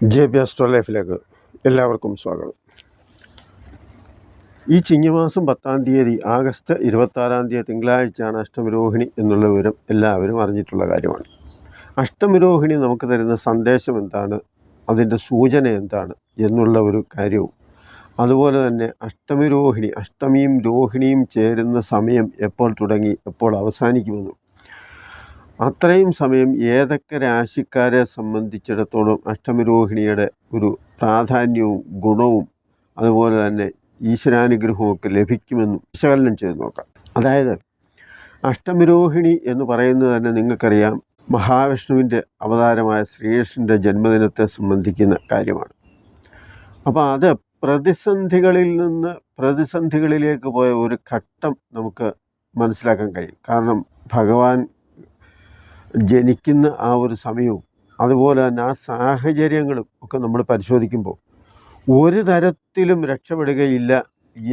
JP Astro ലൈഫിലേക്ക് എല്ലാവർക്കും സ്വാഗതം. ഈ ചിങ്ങമാസം 10-ാം തീയതി ആഗസ്റ്റ് 26-ാം തീയതി തിങ്കളാഴ്ചയാണ് അഷ്ടമിരോഹിണി എന്നുള്ള വിവരം എല്ലാവരും അറിഞ്ഞിട്ടുള്ള കാര്യമാണ്. അഷ്ടമിരോഹിണി നമുക്ക് തരുന്ന സന്ദേശം എന്താണ്, അതിൻ്റെ സൂചന എന്താണ് എന്നുള്ള ഒരു കാര്യവും, അതുപോലെ തന്നെ അഷ്ടമിരോഹിണി, അഷ്ടമിയും രോഹിണിയും ചേരുന്ന സമയം എപ്പോൾ തുടങ്ങി എപ്പോൾ അവസാനിക്കുമെന്നും, അത്രയും സമയം ഏതൊക്കെ രാശിക്കാരെ സംബന്ധിച്ചിടത്തോളം അഷ്ടമിരോഹിണിയുടെ ഒരു പ്രാധാന്യവും ഗുണവും അതുപോലെ തന്നെ ഈശ്വരാനുഗ്രഹവും ഒക്കെ ലഭിക്കുമെന്നും വിശകലനം ചെയ്ത് നോക്കാം. അതായത് അഷ്ടമിരോഹിണി എന്ന് പറയുന്നത് തന്നെ നിങ്ങൾക്കറിയാം, മഹാവിഷ്ണുവിൻ്റെ അവതാരമായ ശ്രീകൃഷ്ണൻ്റെ ജന്മദിനത്തെ സംബന്ധിക്കുന്ന കാര്യമാണ്. അപ്പോൾ അത് പ്രതിസന്ധികളിൽ നിന്ന് പ്രതിസന്ധികളിലേക്ക് പോയ ഒരു ഘട്ടം നമുക്ക് മനസ്സിലാക്കാൻ കഴിയും. കാരണം ഭഗവാൻ ജനിക്കുന്ന ആ ഒരു സമയവും അതുപോലെ തന്നെ ആ സാഹചര്യങ്ങളും ഒക്കെ നമ്മൾ പരിശോധിക്കുമ്പോൾ ഒരു തരത്തിലും രക്ഷപ്പെടുകയില്ല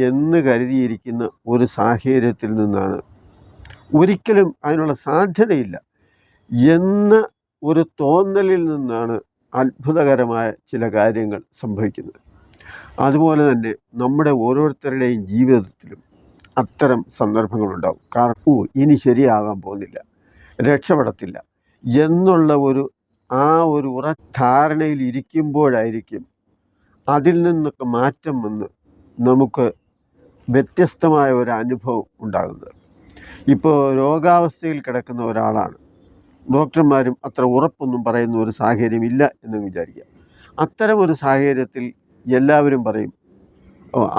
എന്ന് കരുതിയിരിക്കുന്ന ഒരു സാഹചര്യത്തിൽ നിന്നാണ്, ഒരിക്കലും അതിനുള്ള സാധ്യതയില്ല എന്ന ഒരു തോന്നലിൽ നിന്നാണ് അത്ഭുതകരമായ ചില കാര്യങ്ങൾ സംഭവിക്കുന്നത്. അതുപോലെ തന്നെ നമ്മുടെ ഓരോരുത്തരുടെയും ജീവിതത്തിലും അത്തരം സന്ദർഭങ്ങളുണ്ടാവും. കാരണം ഇനി ശരിയാകാൻ പോകുന്നില്ല, രക്ഷപ്പെടത്തില്ല എന്നുള്ള ആ ഒരു ഉറധാരണയിൽ ഇരിക്കുമ്പോഴായിരിക്കും അതിൽ നിന്നൊക്കെ മാറ്റം വന്ന് നമുക്ക് വ്യത്യസ്തമായ ഒരു അനുഭവം ഉണ്ടാകുന്നത്. ഇപ്പോൾ രോഗാവസ്ഥയിൽ കിടക്കുന്ന ഒരാളാണ്, ഡോക്ടർമാരും അത്ര ഉറപ്പൊന്നും പറയുന്ന ഒരു സാഹചര്യമില്ല എന്ന് വിചാരിക്കുക. അത്തരം ഒരു സാഹചര്യത്തിൽ എല്ലാവരും പറയും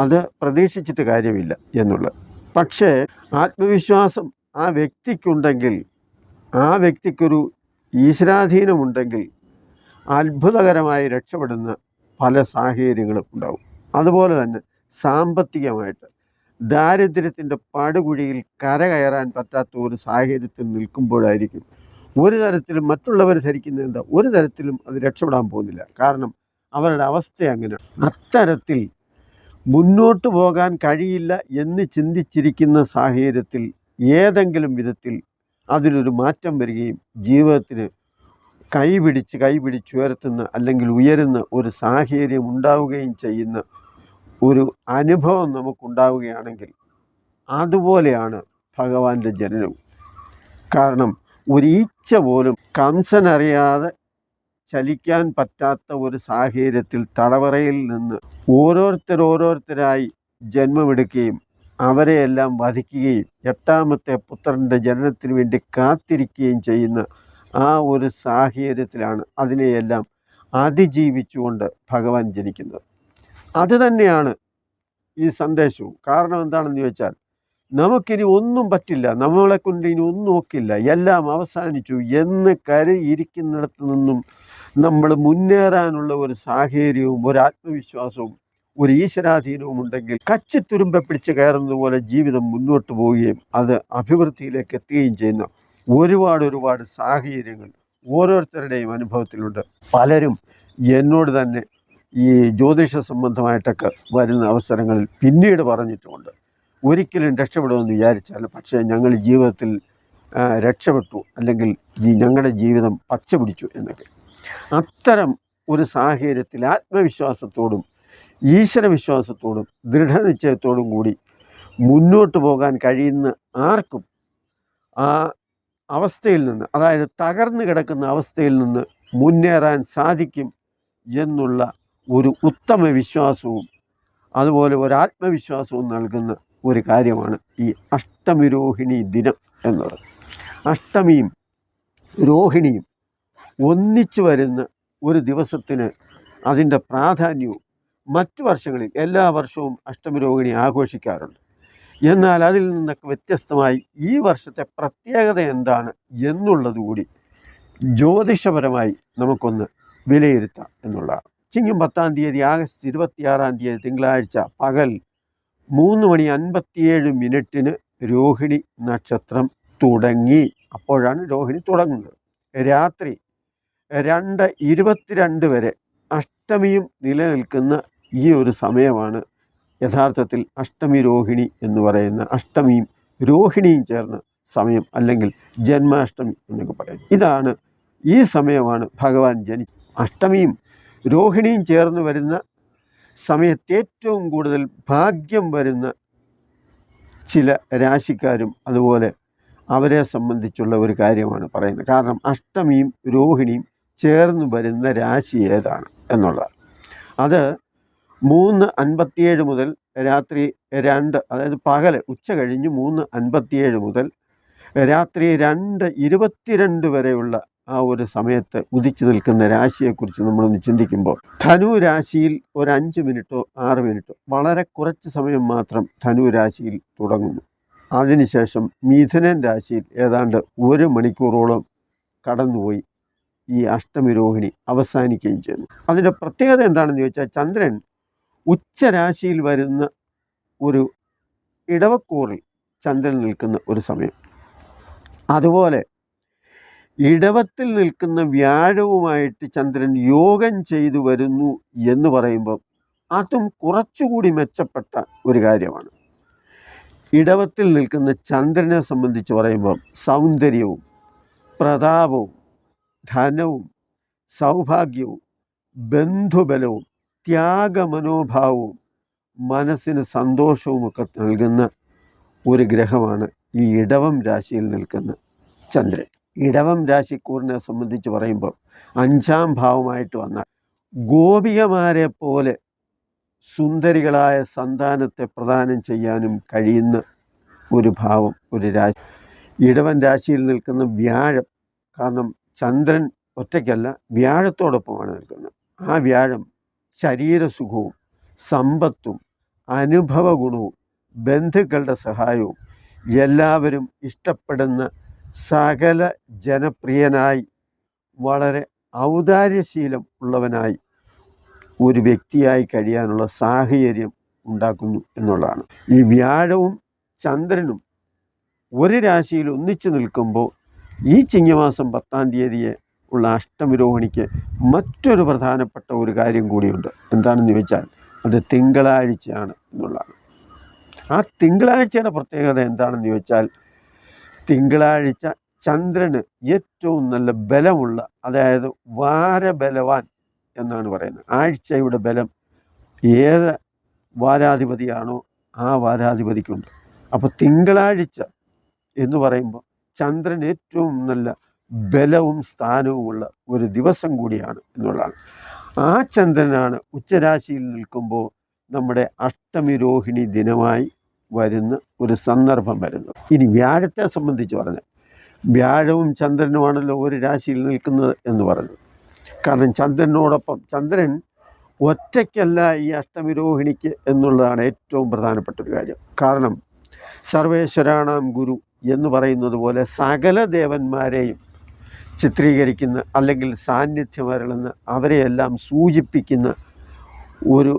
അത് പ്രതീക്ഷിച്ചിട്ട് കാര്യമില്ല എന്നുള്ളത്. പക്ഷേ ആത്മവിശ്വാസം ആ വ്യക്തിക്കുണ്ടെങ്കിൽ, ആ വ്യക്തിക്കൊരു ഈശ്വരാധീനമുണ്ടെങ്കിൽ അത്ഭുതകരമായി രക്ഷപ്പെടുന്ന പല സാഹചര്യങ്ങളും ഉണ്ടാവും. അതുപോലെ തന്നെ സാമ്പത്തികമായിട്ട് ദാരിദ്ര്യത്തിൻ്റെ പടുകുഴിയിൽ കരകയറാൻ പറ്റാത്ത ഒരു സാഹചര്യത്തിൽ നിൽക്കുമ്പോഴായിരിക്കും ഒരു തരത്തിലും മറ്റുള്ളവർ ധരിക്കുന്നത് എന്താ, ഒരു തരത്തിലും അത് രക്ഷപ്പെടാൻ പോകുന്നില്ല. കാരണം അവരുടെ അവസ്ഥ അങ്ങനെയാണ്. അത്തരത്തിൽ മുന്നോട്ട് പോകാൻ കഴിയില്ല എന്ന് ചിന്തിച്ചിരിക്കുന്ന സാഹചര്യത്തിൽ ഏതെങ്കിലും വിധത്തിൽ അതിനൊരു മാറ്റം വരികയും ജീവിതത്തിന് കൈപിടിച്ചുയർത്തുന്ന അല്ലെങ്കിൽ ഉയരുന്ന ഒരു സാഹചര്യം ഉണ്ടാവുകയും ചെയ്യുന്ന ഒരു അനുഭവം നമുക്കുണ്ടാവുകയാണെങ്കിൽ അതുപോലെയാണ് ഭഗവാന്റെ ജനനവും. കാരണം ഒരു ഈച്ച പോലും കംസനറിയാതെ ചലിക്കാൻ പറ്റാത്ത ഒരു സാഹചര്യത്തിൽ തടവറയിൽ നിന്ന് ഓരോരുത്തരായി ജന്മമെടുക്കുകയും അവരെയെല്ലാം വധിക്കുകയും 8ാമത്തെ പുത്രൻ്റെ ജനനത്തിന് വേണ്ടി കാത്തിരിക്കുകയും ചെയ്യുന്ന ആ ഒരു സാഹചര്യത്തിലാണ് അതിനെയെല്ലാം അതിജീവിച്ചുകൊണ്ട് ഭഗവാൻ ജനിക്കുന്നത്. അതുതന്നെയാണ് ഈ സന്ദേശവും. കാരണം എന്താണെന്ന് ചോദിച്ചാൽ, നമുക്കിനി ഒന്നും പറ്റില്ല, നമ്മളെക്കൊണ്ട് ഇനി ഒന്നും ഒക്കില്ല, എല്ലാം അവസാനിച്ചു എന്ന് കരുതിയിരിക്കുന്നിടത്ത് നിന്നും നമ്മൾ മുന്നേറാനുള്ള ഒരു സാഹചര്യവും ഒരു ആത്മവിശ്വാസവും ഒരു ഈശ്വരാധീനവും ഉണ്ടെങ്കിൽ കച്ചിത്തുരുമ്പെ പിടിച്ച് കയറുന്നത് പോലെ ജീവിതം മുന്നോട്ട് പോവുകയും അത് അഭിവൃദ്ധിയിലേക്ക് എത്തുകയും ചെയ്യുന്ന ഒരുപാട് സാഹചര്യങ്ങൾ ഓരോരുത്തരുടെയും അനുഭവത്തിലുണ്ട്. പലരും എന്നോട് തന്നെ ഈ ജ്യോതിഷ സംബന്ധമായിട്ടൊക്കെ വരുന്ന അവസരങ്ങളിൽ പിന്നീട് പറഞ്ഞിട്ടുമുണ്ട്, ഒരിക്കലും രക്ഷപ്പെടുമെന്ന് വിചാരിച്ചാൽ പക്ഷേ ഞങ്ങൾ ജീവിതത്തിൽ രക്ഷപ്പെട്ടു, അല്ലെങ്കിൽ ഞങ്ങളുടെ ജീവിതം പച്ച പിടിച്ചു എന്നൊക്കെ. അത്തരം ഒരു സാഹചര്യത്തിൽ ആത്മവിശ്വാസത്തോടും ഈശ്വരവിശ്വാസത്തോടും ദൃഢനിശ്ചയത്തോടും കൂടി മുന്നോട്ട് പോകാൻ കഴിയുന്ന ആർക്കും ആ അവസ്ഥയിൽ നിന്ന്, അതായത് തകർന്നു കിടക്കുന്ന അവസ്ഥയിൽ നിന്ന് മുന്നേറാൻ സാധിക്കും എന്നുള്ള ഒരു ഉത്തമ വിശ്വാസവും അതുപോലെ ഒരു ആത്മവിശ്വാസവും നൽകുന്ന ഒരു കാര്യമാണ് ഈ അഷ്ടമിരോഹിണി ദിനം എന്നത്. അഷ്ടമിയും രോഹിണിയും ഒന്നിച്ചു വരുന്ന ഒരു ദിവസത്തിന് അതിൻ്റെ പ്രാധാന്യവും മറ്റു വർഷങ്ങളിൽ എല്ലാ വർഷവും അഷ്ടമിരോഹിണി ആഘോഷിക്കാറുണ്ട്. എന്നാൽ അതിൽ നിന്നൊക്കെ വ്യത്യസ്തമായി ഈ വർഷത്തെ പ്രത്യേകത എന്താണ് എന്നുള്ളത് കൂടി ജ്യോതിഷപരമായി നമുക്കൊന്ന് വിലയിരുത്താം എന്നുള്ളതാണ്. ചിങ്ങം 10-ാം തീയതി ആഗസ്റ്റ് 26-ാം തീയതി തിങ്കളാഴ്ച പകൽ 3:57 രോഹിണി നക്ഷത്രം തുടങ്ങി. അപ്പോഴാണ് രോഹിണി തുടങ്ങുന്നത്. രാത്രി 2:22 വരെ അഷ്ടമിയും നിലനിൽക്കുന്ന ഈ ഒരു സമയമാണ് യഥാർത്ഥത്തിൽ അഷ്ടമി രോഹിണി എന്ന് പറയുന്ന, അഷ്ടമിയും രോഹിണിയും ചേർന്ന സമയം, അല്ലെങ്കിൽ ജന്മാഷ്ടമി എന്നൊക്കെ പറയും. ഈ സമയമാണ് ഭഗവാൻ അഷ്ടമിയും രോഹിണിയും ചേർന്ന് വരുന്ന സമയത്ത് ഏറ്റവും കൂടുതൽ ഭാഗ്യം വരുന്ന ചില രാശിക്കാരും അതുപോലെ അവരെ സംബന്ധിച്ചുള്ള ഒരു കാര്യമാണ് പറയുന്നത്. കാരണം അഷ്ടമിയും രോഹിണിയും ചേർന്ന് വരുന്ന രാശി ഏതാണ് എന്നുള്ളത്. അത് 3:57 മുതൽ രാത്രി 2, അതായത് പകൽ ഉച്ച കഴിഞ്ഞ് 3:57 മുതൽ രാത്രി 2:22 വരെയുള്ള ആ ഒരു സമയത്ത് ഉദിച്ചു നിൽക്കുന്ന രാശിയെക്കുറിച്ച് നമ്മളൊന്ന് ചിന്തിക്കുമ്പോൾ, ധനു രാശിയിൽ ഒരു 5 മിനിറ്റോ 6 മിനിറ്റോ വളരെ കുറച്ച് സമയം മാത്രം ധനു രാശിയിൽ തുടങ്ങുന്നു. അതിനുശേഷം മിഥുനൻ രാശിയിൽ ഏതാണ്ട് 1 മണിക്കൂറോളം കടന്നുപോയി ഈ അഷ്ടമി രോഹിണി അവസാനിക്കുകയും ചെയ്യുന്നു. അതിൻ്റെ പ്രത്യേകത എന്താണെന്ന് ചോദിച്ചാൽ, ചന്ദ്രൻ ഉച്ചരാശിയിൽ വരുന്ന ഒരു ഇടവക്കൂറിൽ ചന്ദ്രൻ നിൽക്കുന്ന ഒരു സമയം, അതുപോലെ ഇടവത്തിൽ നിൽക്കുന്ന വ്യാഴവുമായിട്ട് ചന്ദ്രൻ യോഗം ചെയ്തു വരുന്നു എന്ന് പറയുമ്പം അതും കുറച്ചുകൂടി മെച്ചപ്പെട്ട ഒരു കാര്യമാണ്. ഇടവത്തിൽ നിൽക്കുന്ന ചന്ദ്രനെ സംബന്ധിച്ച് പറയുമ്പം സൗന്ദര്യവും പ്രതാപവും ധനവും സൗഭാഗ്യവും ബന്ധുബലവും ത്യാഗമനോഭാവവും മനസ്സിന് സന്തോഷവുമൊക്കെ നൽകുന്ന ഒരു ഗ്രഹമാണ് ഈ ഇടവം രാശിയിൽ നിൽക്കുന്ന ചന്ദ്രൻ. ഇടവം രാശിക്കൂറിനെ സംബന്ധിച്ച് പറയുമ്പോൾ 5-ാം ഭാവമായിട്ട് വന്നാൽ ഗോപികമാരെ പോലെ സുന്ദരികളായ സന്താനത്തെ പ്രദാനം ചെയ്യാനും കഴിയുന്ന ഒരു ഭാവം, ഒരു രാശി. ഇടവൻ രാശിയിൽ നിൽക്കുന്ന വ്യാഴം, കാരണം ചന്ദ്രൻ ഒറ്റയ്ക്കല്ല വ്യാഴത്തോടൊപ്പമാണ് നിൽക്കുന്നത്. ആ വ്യാഴം ശരീരസുഖവും സമ്പത്തും അനുഭവ ഗുണവും ബന്ധുക്കളുടെ സഹായവും എല്ലാവരും ഇഷ്ടപ്പെടുന്ന സകല ജനപ്രിയനായി വളരെ ഔദാര്യശീലം ഉള്ളവനായി ഒരു വ്യക്തിയായി കഴിയാനുള്ള സാഹചര്യം ഉണ്ടാക്കുന്നു എന്നുള്ളതാണ്. ഈ വ്യാഴവും ചന്ദ്രനും ഒരു രാശിയിൽ ഒന്നിച്ചു നിൽക്കുമ്പോൾ ഈ ചിങ്ങമാസം 10-ാം തീയതിയെ ഉള്ള അഷ്ടമി രോഹിണിക്ക് മറ്റൊരു പ്രധാനപ്പെട്ട ഒരു കാര്യം കൂടിയുണ്ട്. എന്താണെന്ന് ചോദിച്ചാൽ അത് തിങ്കളാഴ്ചയാണ് എന്നുള്ളതാണ്. ആ തിങ്കളാഴ്ചയുടെ പ്രത്യേകത എന്താണെന്ന് ചോദിച്ചാൽ, തിങ്കളാഴ്ച ചന്ദ്രന് ഏറ്റവും നല്ല ബലമുള്ള, അതായത് വാരബലവാൻ എന്നാണ് പറയുന്നത്. ആഴ്ചയുടെ ബലം ഏത് വാരാധിപതിയാണോ ആ വാരാധിപതിക്കുണ്ട്. അപ്പോൾ തിങ്കളാഴ്ച എന്ന് പറയുമ്പോൾ ചന്ദ്രൻ ഏറ്റവും നല്ല ബലവും സ്ഥാനവുമുള്ള ഒരു ദിവസം കൂടിയാണ് എന്നുള്ളതാണ്. ആ ചന്ദ്രനാണ് ഉച്ചരാശിയിൽ നിൽക്കുമ്പോൾ നമ്മുടെ അഷ്ടമി രോഹിണി ദിനമായി വരുന്ന ഒരു സന്ദർഭം വരുന്നത്. ഇനി വ്യാഴത്തെ സംബന്ധിച്ച് പറഞ്ഞാൽ, വ്യാഴവും ചന്ദ്രനുമാണല്ലോ ഒരു രാശിയിൽ നിൽക്കുന്നത് എന്ന് പറഞ്ഞത്. കാരണം ചന്ദ്രനോടൊപ്പം, ചന്ദ്രൻ ഒറ്റയ്ക്കല്ല ഈ അഷ്ടമി രോഹിണിക്ക് എന്നുള്ളതാണ് ഏറ്റവും പ്രധാനപ്പെട്ട ഒരു കാര്യം. കാരണം സർവേശ്വരാണാം ഗുരു എന്ന് പറയുന്നത് പോലെ സകല ദേവന്മാരെയും ചിത്രീകരിക്കുന്ന, അല്ലെങ്കിൽ സാന്നിധ്യം അരുളുന്ന, അവരെയെല്ലാം സൂചിപ്പിക്കുന്ന ഒരു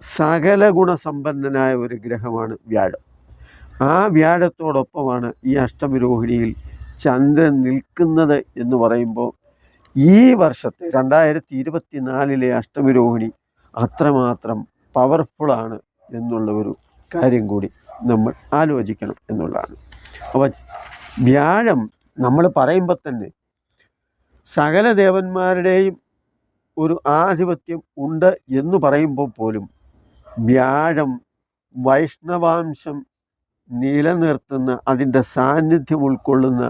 സകല ഗുണസമ്പന്നനായ ഒരു ഗ്രഹമാണ് വ്യാഴം. ആ വ്യാഴത്തോടൊപ്പമാണ് ഈ അഷ്ടമി രോഹിണിയിൽ ചന്ദ്രൻ നിൽക്കുന്നത് എന്ന് പറയുമ്പോൾ ഈ വർഷത്തെ 2024 അഷ്ടമി രോഹിണി അത്രമാത്രം പവർഫുള്ളാണ് എന്നുള്ള ഒരു കാര്യം കൂടി നമ്മൾ ആലോചിക്കണം എന്നുള്ളതാണ്. അപ്പോൾ വ്യാഴം നമ്മൾ പറയുമ്പോൾ തന്നെ സകല ദേവന്മാരുടെയും ഒരു ആധിപത്യം ഉണ്ട് എന്ന് പറയുമ്പോൾ പോലും വ്യാഴം വൈഷ്ണവാംശം നിലനിർത്തുന്ന, അതിൻ്റെ സാന്നിധ്യം ഉൾക്കൊള്ളുന്ന,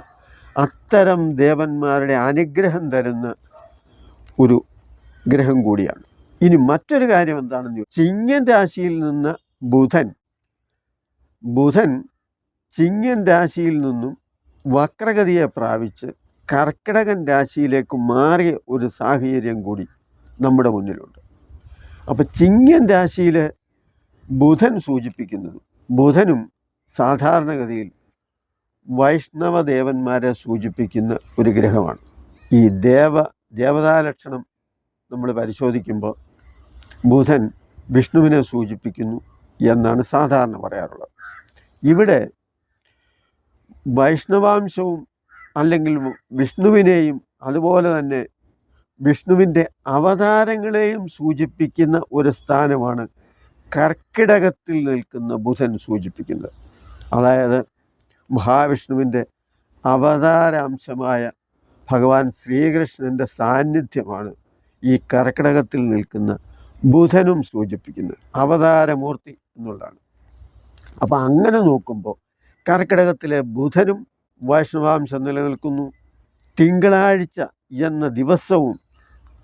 അത്തരം ദേവന്മാരുടെ അനുഗ്രഹം തരുന്ന ഒരു ഗ്രഹം കൂടിയാണ്. ഇനി മറ്റൊരു കാര്യം എന്താണെന്ന് ചോദിച്ചാൽ, ചിങ്ങൻ രാശിയിൽ നിന്ന് ബുധൻ ചിങ്ങൻ രാശിയിൽ നിന്നും വക്രഗതിയെ പ്രാപിച്ച് കർക്കിടകൻ രാശിയിലേക്ക് മാറിയ ഒരു സാഹചര്യം കൂടി നമ്മുടെ മുന്നിലുണ്ട്. അപ്പോൾ ചിങ്ങൻ രാശിയിൽ ബുധൻ സൂചിപ്പിക്കുന്നത്, ബുധനും സാധാരണഗതിയിൽ വൈഷ്ണവ ദേവന്മാരെ സൂചിപ്പിക്കുന്ന ഒരു ഗ്രഹമാണ്. ഈ ദേവതാലക്ഷണം നമ്മൾ പരിശോധിക്കുമ്പോൾ ബുധൻ വിഷ്ണുവിനെ സൂചിപ്പിക്കുന്നു എന്നാണ് സാധാരണ പറയാറുള്ളത്. ഇവിടെ വൈഷ്ണവാംശവും അല്ലെങ്കിൽ വിഷ്ണുവിനെയും അതുപോലെ തന്നെ വിഷ്ണുവിൻ്റെ അവതാരങ്ങളെയും സൂചിപ്പിക്കുന്ന ഒരു സ്ഥാനമാണ് കർക്കിടകത്തിൽ നിൽക്കുന്ന ബുധൻ സൂചിപ്പിക്കുന്നത്. അതായത് മഹാവിഷ്ണുവിൻ്റെ അവതാരാംശമായ ഭഗവാൻ ശ്രീകൃഷ്ണൻ്റെ സാന്നിധ്യമാണ് ഈ കർക്കിടകത്തിൽ നിൽക്കുന്ന ബുധനും സൂചിപ്പിക്കുന്നത്. അവതാരമൂർത്തി എന്നുള്ളതാണ്. അപ്പോൾ അങ്ങനെ നോക്കുമ്പോൾ കർക്കിടകത്തിലെ ബുധനും വൈഷ്ണവാംശം നിലനിൽക്കുന്നു. തിങ്കളാഴ്ച എന്ന ദിവസവും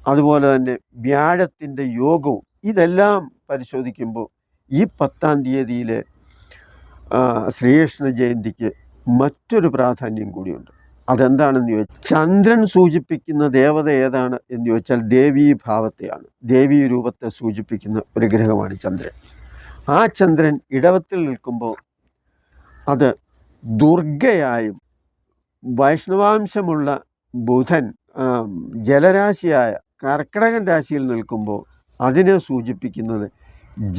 അതുപോലെ തന്നെ വ്യാഴത്തിൻ്റെ യോഗവും ഇതെല്ലാം പരിശോധിക്കുമ്പോൾ ഈ 10-ാം തീയതിയിലെ ശ്രീകൃഷ്ണ ജയന്തിക്ക് മറ്റൊരു പ്രാധാന്യം കൂടിയുണ്ട്. അതെന്താണെന്ന് ചോദിച്ചാൽ, ചന്ദ്രൻ സൂചിപ്പിക്കുന്ന ദേവത ഏതാണ് എന്ന് ചോദിച്ചാൽ ദേവീഭാവത്തെയാണ്. ദേവീ രൂപത്തെ സൂചിപ്പിക്കുന്ന ഒരു ഗ്രഹമാണ് ചന്ദ്രൻ. ആ ചന്ദ്രൻ ഇടവത്തിൽ നിൽക്കുമ്പോൾ അത് ദുർഗയായും, വൈഷ്ണവാംശമുള്ള ബുധൻ ജലരാശിയായ കർക്കിടകൻ രാശിയിൽ നിൽക്കുമ്പോൾ അതിനെ സൂചിപ്പിക്കുന്നത്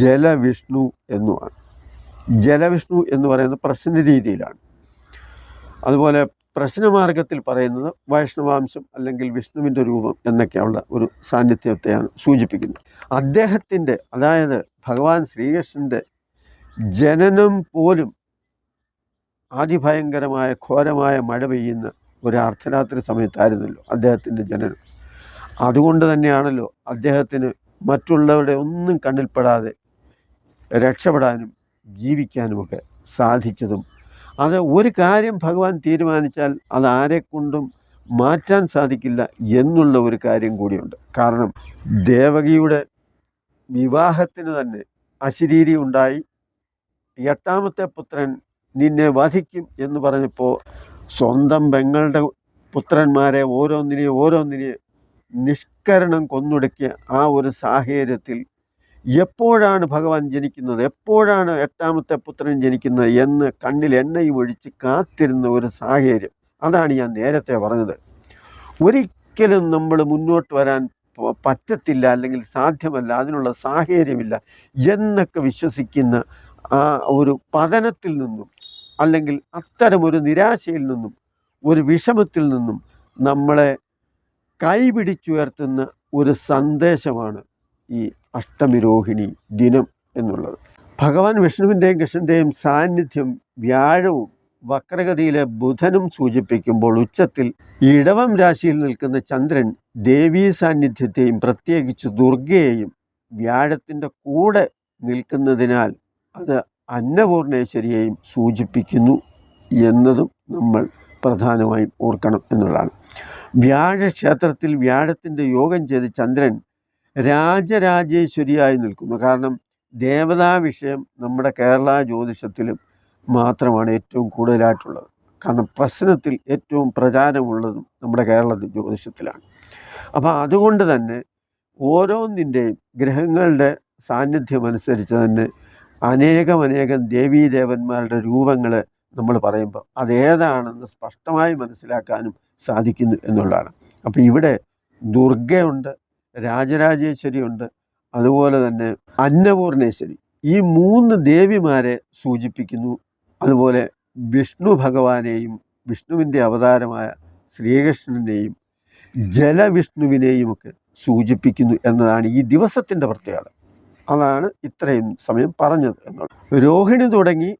ജലവിഷ്ണു എന്നുമാണ്. ജലവിഷ്ണു എന്ന് പറയുന്നത് പ്രശ്ന രീതിയിലാണ്. അതുപോലെ പ്രശ്നമാർഗത്തിൽ പറയുന്നത് വൈഷ്ണവാംശം അല്ലെങ്കിൽ വിഷ്ണുവിൻ്റെ രൂപം എന്നൊക്കെയുള്ള ഒരു സാന്നിധ്യത്തെയാണ് സൂചിപ്പിക്കുന്നത്. അദ്ദേഹത്തിൻ്റെ, അതായത് ഭഗവാൻ ശ്രീകൃഷ്ണൻ്റെ ജനനം പോലും അതിഭയങ്കരമായ ഘോരമായ മഴ പെയ്യുന്ന ഒരു അർദ്ധരാത്രി സമയത്തായിരുന്നല്ലോ അദ്ദേഹത്തിൻ്റെ ജനനം. അതുകൊണ്ട് തന്നെയാണല്ലോ അദ്ദേഹത്തിന് മറ്റുള്ളവരുടെ ഒന്നും കണ്ണിൽപ്പെടാതെ രക്ഷപ്പെടാനും ജീവിക്കാനുമൊക്കെ സാധിച്ചതും. അത് ഒരു കാര്യം ഭഗവാൻ തീരുമാനിച്ചാൽ അത് ആരെക്കൊണ്ടും മാറ്റാൻ സാധിക്കില്ല എന്നുള്ള ഒരു കാര്യം കൂടിയുണ്ട്. കാരണം ദേവകിയുടെ വിവാഹത്തിന് തന്നെ അശരീരി ഉണ്ടായി. 8-ാമത്തെ പുത്രൻ നിന്നെ വധിക്കും എന്ന് പറഞ്ഞപ്പോൾ സ്വന്തം പെങ്ങളുടെ പുത്രന്മാരെ ഓരോന്നിനെയും നിഷ്കരണം കൊന്നൊടുക്കിയ ആ ഒരു സാഹചര്യത്തിൽ എപ്പോഴാണ് ഭഗവാൻ ജനിക്കുന്നത്, എപ്പോഴാണ് 8-ാമത്തെ പുത്രൻ ജനിക്കുന്നത് എന്ന് കണ്ണിൽ എണ്ണയും ഒഴിച്ച് കാത്തിരുന്ന ഒരു സാഹചര്യം. അതാണ് ഞാൻ നേരത്തെ പറഞ്ഞത്. ഒരിക്കലും നമ്മൾ മുന്നോട്ട് വരാൻ പറ്റത്തില്ല, അല്ലെങ്കിൽ സാധ്യമല്ല, അതിനുള്ള സാഹചര്യമില്ല എന്നൊക്കെ വിശ്വസിക്കുന്ന ആ ഒരു പതനത്തിൽ നിന്നും, അല്ലെങ്കിൽ അത്തരമൊരു നിരാശയിൽ നിന്നും, ഒരു വിഷമത്തിൽ നിന്നും നമ്മളെ കൈപിടിച്ചുയർത്തുന്ന ഒരു സന്ദേശമാണ് ഈ അഷ്ടമിരോഹിണി ദിനം എന്നുള്ളത്. ഭഗവാൻ വിഷ്ണുവിൻ്റെയും കൃഷ്ണൻ്റെയും സാന്നിധ്യം വ്യാഴവും വക്രഗതിയിലെ ബുധനും സൂചിപ്പിക്കുമ്പോൾ ഉച്ചത്തിൽ ഇടവം രാശിയിൽ നിൽക്കുന്ന ചന്ദ്രൻ ദേവീ സാന്നിധ്യത്തെയും പ്രത്യേകിച്ച് ദുർഗയെയും വ്യാഴത്തിൻ്റെ കൂടെ നിൽക്കുന്നതിനാൽ അത് അന്നപൂർണേശ്വരിയെയും സൂചിപ്പിക്കുന്നു എന്നതും നമ്മൾ പ്രധാനമായും ഓർക്കണം എന്നുള്ളതാണ്. വ്യാഴക്ഷേത്രത്തിൽ വ്യാഴത്തിൻ്റെ യോഗം ചെയ്ത് ചന്ദ്രൻ രാജരാജേശ്വരിയായി നിൽക്കുന്നു. കാരണം ദേവതാ വിഷയം നമ്മുടെ കേരള ജ്യോതിഷത്തിലും മാത്രമാണ് ഏറ്റവും കൂടുതലായിട്ടുള്ളത്. കാരണം പ്രശ്നത്തിൽ ഏറ്റവും പ്രചാരമുള്ളതും നമ്മുടെ കേരള ജ്യോതിഷത്തിലാണ്. അപ്പോൾ അതുകൊണ്ട് തന്നെ ഓരോന്നിൻ്റെയും ഗ്രഹങ്ങളുടെ സാന്നിധ്യമനുസരിച്ച് തന്നെ അനേകം ദേവീദേവന്മാരുടെ രൂപങ്ങൾ നമ്മൾ പറയുമ്പോൾ അതേതാണെന്ന് സ്പഷ്ടമായി മനസ്സിലാക്കാനും സാധിക്കുന്നു എന്നുള്ളതാണ്. അപ്പോൾ ഇവിടെ ദുർഗയുണ്ട്, രാജരാജേശ്വരിയുണ്ട്, അതുപോലെ തന്നെ അന്നപൂർണേശ്വരി, ഈ 3 ദേവിമാരെ സൂചിപ്പിക്കുന്നു. അതുപോലെ വിഷ്ണു ഭഗവാനെയും വിഷ്ണുവിൻ്റെ അവതാരമായ ശ്രീകൃഷ്ണനെയും ജലവിഷ്ണുവിനെയുമൊക്കെ സൂചിപ്പിക്കുന്നു എന്നതാണ് ഈ ദിവസത്തിൻ്റെ പ്രത്യേകത. അതാണ് ഇത്രയും സമയം പറഞ്ഞത് എന്നുള്ളത്. രോഹിണി തുടങ്ങി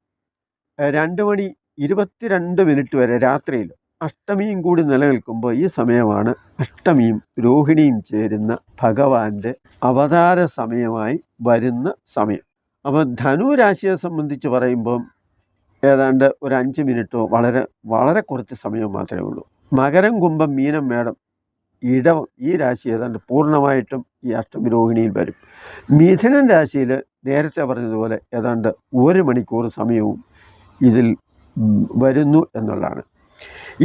2:22 വരെ രാത്രിയിൽ അഷ്ടമിയും കൂടി നിലനിൽക്കുമ്പോൾ ഈ സമയമാണ് അഷ്ടമിയും രോഹിണിയും ചേരുന്ന ഭഗവാന്റെ അവതാര സമയമായി വരുന്ന സമയം. അപ്പോൾ ധനുരാശിയെ സംബന്ധിച്ച് പറയുമ്പം ഏതാണ്ട് ഒരു 5 മിനിറ്റോ വളരെ കുറച്ച് സമയം മാത്രമേ ഉള്ളൂ. മകരം, കുംഭം, മീനം, മേടം, ഇടവം ഈ രാശി ഏതാണ്ട് പൂർണ്ണമായിട്ടും ഈ അഷ്ടമി രോഹിണിയിൽ വരും. മിഥുനൻ രാശിയിൽ നേരത്തെ പറഞ്ഞതുപോലെ ഏതാണ്ട് 1 മണിക്കൂർ സമയവും ഇതിൽ വരുന്നു എന്നുള്ളതാണ്.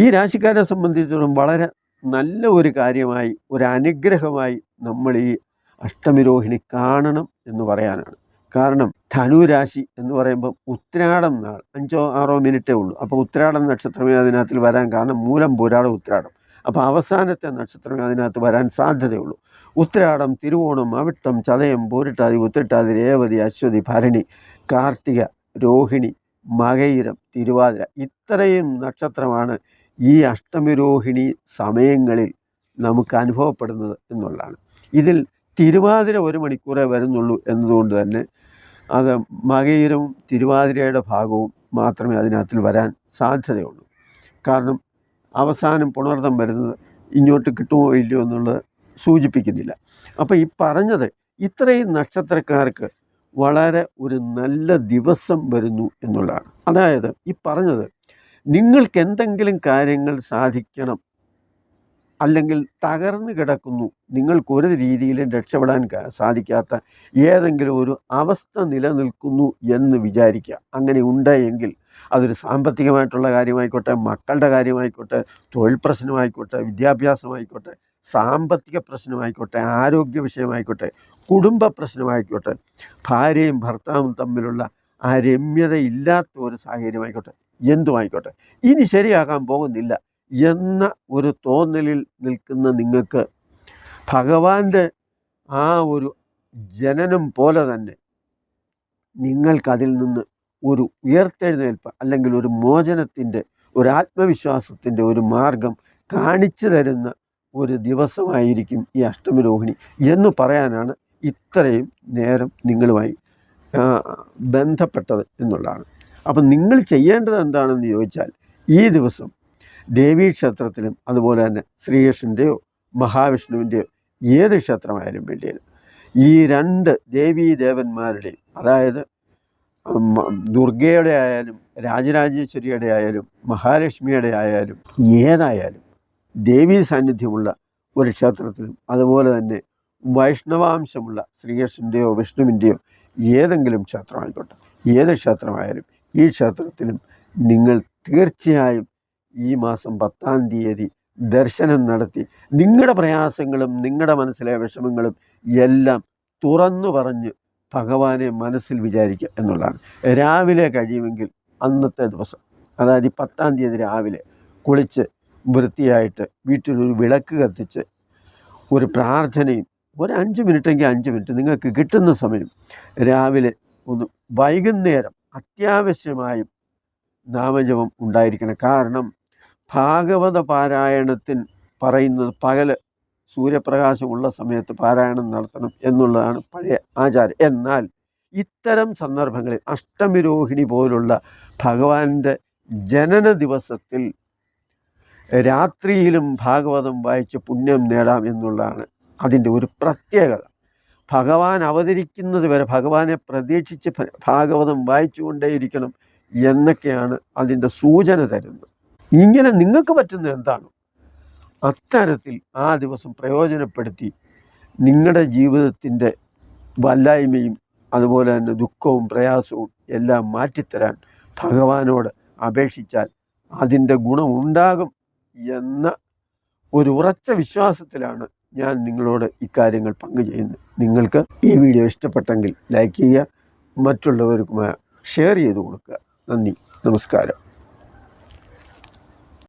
ഈ രാശിക്കാരെ സംബന്ധിച്ചിടത്തോളം വളരെ നല്ല ഒരു കാര്യമായി, ഒരു അനുഗ്രഹമായി നമ്മൾ ഈ അഷ്ടമിരോഹിണി കാണണം എന്ന് പറയാനാണ്. കാരണം ധനുരാശി എന്ന് പറയുമ്പോൾ ഉത്രാടം നാൾ 5-6 മിനിറ്റേ ഉള്ളൂ. അപ്പോൾ ഉത്രാടം നക്ഷത്രമേ അതിനകത്തിൽ വരാൻ, കാരണം മൂലം, പുരാടം, ഉത്രാടം. അപ്പോൾ അവസാനത്തെ നക്ഷത്രമേ അതിനകത്ത് വരാൻ സാധ്യതയുള്ളൂ. ഉത്രാടം, തിരുവോണം, അവിട്ടം, ചതയം, പൂരിട്ടാതി, ഉത്രട്ടാതി, രേവതി, അശ്വതി, ഭരണി, കാർത്തിക, രോഹിണി, മകയിരം, തിരുവാതിര ഇത്രയും നക്ഷത്രമാണ് ഈ അഷ്ടമിരോഹിണി സമയങ്ങളിൽ നമുക്ക് അനുഭവപ്പെടുന്നത് എന്നുള്ളതാണ്. ഇതിൽ തിരുവാതിര 1 മണിക്കൂറേ വരുന്നുള്ളൂ എന്നതുകൊണ്ട് തന്നെ അത് മകയിരവും തിരുവാതിരയുടെ ഭാഗവും മാത്രമേ അതിനകത്തിൽ വരാൻ സാധ്യതയുള്ളൂ. കാരണം അവസാനം പുണർദം വരുന്നത് ഇങ്ങോട്ട് കിട്ടുമോ ഇല്ലയോ എന്നുള്ളത് സൂചിപ്പിക്കുന്നില്ല. അപ്പോൾ ഈ പറഞ്ഞത് ഇത്രയും നക്ഷത്രക്കാർക്ക് വളരെ ഒരു നല്ല ദിവസം വരുന്നു എന്നുള്ളതാണ്. അതായത് ഈ പറഞ്ഞത് നിങ്ങൾക്ക് എന്തെങ്കിലും കാര്യങ്ങൾ സാധിക്കണം, അല്ലെങ്കിൽ തകർന്നു കിടക്കുന്നു, നിങ്ങൾക്കൊരു രീതിയിലും രക്ഷപ്പെടാൻ സാധിക്കാത്ത ഏതെങ്കിലും ഒരു അവസ്ഥ നിലനിൽക്കുന്നു എന്ന് വിചാരിക്കുക. അങ്ങനെ ഉണ്ടെങ്കിൽ അതൊരു സാമ്പത്തികമായിട്ടുള്ള കാര്യമായിക്കോട്ടെ, മക്കളുടെ കാര്യമായിക്കോട്ടെ, തൊഴിൽ പ്രശ്നമായിക്കോട്ടെ, വിദ്യാഭ്യാസമായിക്കോട്ടെ, സാമ്പത്തിക പ്രശ്നമായിക്കോട്ടെ, ആരോഗ്യ വിഷയമായിക്കോട്ടെ, കുടുംബ പ്രശ്നമായിക്കോട്ടെ, ഭാര്യയും ഭർത്താവും തമ്മിലുള്ള ആ രമ്യതയില്ലാത്ത ഒരു സാഹചര്യമായിക്കോട്ടെ, എന്തുമായിക്കോട്ടെ, ഇനി ശരിയാകാൻ പോകുന്നില്ല എന്ന ഒരു തോന്നലിൽ നിൽക്കുന്ന നിങ്ങൾക്ക് ഭഗവാന്റെ ആ ഒരു ജനനം പോലെ തന്നെ നിങ്ങൾക്കതിൽ നിന്ന് ഒരു ഉയർത്തെഴുന്നേൽപ്പ്, അല്ലെങ്കിൽ ഒരു മോചനത്തിൻ്റെ, ഒരു ആത്മവിശ്വാസത്തിൻ്റെ ഒരു മാർഗം കാണിച്ചു തരുന്ന ഒരു ദിവസമായിരിക്കും ഈ അഷ്ടമിരോഹിണി എന്ന് പറയാനാണ് ഇത്രയും നേരം നിങ്ങളുമായി ബന്ധപ്പെട്ടത് എന്നുള്ളതാണ്. അപ്പം നിങ്ങൾ ചെയ്യേണ്ടത് എന്താണെന്ന് ചോദിച്ചാൽ, ഈ ദിവസം ദേവീക്ഷേത്രത്തിലും അതുപോലെ തന്നെ ശ്രീകൃഷ്ണൻ്റെയോ മഹാവിഷ്ണുവിൻ്റെയോ ഏത് ക്ഷേത്രമായാലും വേണ്ടിയത്, ഈ രണ്ട് ദേവീദേവന്മാരുടെയും, അതായത് ദുർഗയുടെ ആയാലും രാജരാജേശ്വരിയുടെ ആയാലും മഹാലക്ഷ്മിയുടെ ആയാലും ഏതായാലും ദേവീ സാന്നിധ്യമുള്ള ഒരു ക്ഷേത്രത്തിലും, അതുപോലെ തന്നെ വൈഷ്ണവാംശമുള്ള ശ്രീകൃഷ്ണൻ്റെയോ വിഷ്ണുവിൻ്റെയോ ഏതെങ്കിലും ക്ഷേത്രമായിക്കോട്ടെ, ഏത് ക്ഷേത്രമായാലും ഈ ക്ഷേത്രത്തിലും നിങ്ങൾ തീർച്ചയായും ഈ മാസം 10-ാം തീയതി ദർശനം നടത്തി നിങ്ങളുടെ പ്രയാസങ്ങളും നിങ്ങളുടെ മനസ്സിലെ വിഷമങ്ങളും എല്ലാം തുറന്നു പറഞ്ഞ് ഭഗവാനെ മനസ്സിൽ വിചാരിക്കുക എന്നുള്ളതാണ്. രാവിലെ കഴിയുമെങ്കിൽ അന്നത്തെ ദിവസം, അതായത് 10-ാം തീയതി രാവിലെ കുളിച്ച് വൃത്തിയായിട്ട് വീട്ടിലൊരു വിളക്ക് കത്തിച്ച് ഒരു പ്രാർത്ഥനയും ഒരു 5 മിനിറ്റെങ്കിൽ 5 മിനിറ്റ് നിങ്ങൾക്ക് കിട്ടുന്ന സമയം രാവിലെ ഒന്ന്, വൈകുന്നേരം അത്യാവശ്യമായും നാമജപം ഉണ്ടായിരിക്കണം. കാരണം ഭാഗവത പാരായണത്തിന് പറയുന്നത് പകല് സൂര്യപ്രകാശമുള്ള സമയത്ത് പാരായണം നടത്തണം എന്നുള്ളതാണ് പഴയ ആചാരം. എന്നാൽ ഇത്തരം സന്ദർഭങ്ങളിൽ അഷ്ടമിരോഹിണി പോലുള്ള ഭഗവാന്റെ ജനന ദിവസത്തിൽ രാത്രിയിലും ഭാഗവതം വായിച്ച് പുണ്യം നേടാം എന്നുള്ളതാണ് അതിൻ്റെ ഒരു പ്രത്യേകത. ഭഗവാൻ അവതരിക്കുന്നത് വരെ ഭഗവാനെ പ്രതീക്ഷിച്ച് ഭാഗവതം വായിച്ചുകൊണ്ടേയിരിക്കണം എന്നൊക്കെയാണ് അതിൻ്റെ സൂചന തരുന്നത്. ഇങ്ങനെ നിങ്ങൾക്ക് പറ്റുന്ന എന്താണോ അത്തരത്തിൽ ആ ദിവസം പ്രയോജനപ്പെടുത്തി നിങ്ങളുടെ ജീവിതത്തിൻ്റെ വല്ലായ്മയും അതുപോലെ തന്നെ ദുഃഖവും പ്രയാസവും എല്ലാം മാറ്റിത്തരാൻ ഭഗവാനോട് അപേക്ഷിച്ചാൽ അതിൻ്റെ ഗുണം ഉണ്ടാകും എന്ന ഒരു ഉറച്ച വിശ്വാസത്തിലാണ് ഞാൻ നിങ്ങളോട് ഇക്കാര്യങ്ങൾ പങ്കുചെയ്യുന്നത്. നിങ്ങൾക്ക് ഈ വീഡിയോ ഇഷ്ടപ്പെട്ടെങ്കിൽ ലൈക്ക് ചെയ്യുക, മറ്റുള്ളവർക്കും ഷെയർ ചെയ്ത് കൊടുക്കുക. നന്ദി, നമസ്കാരം.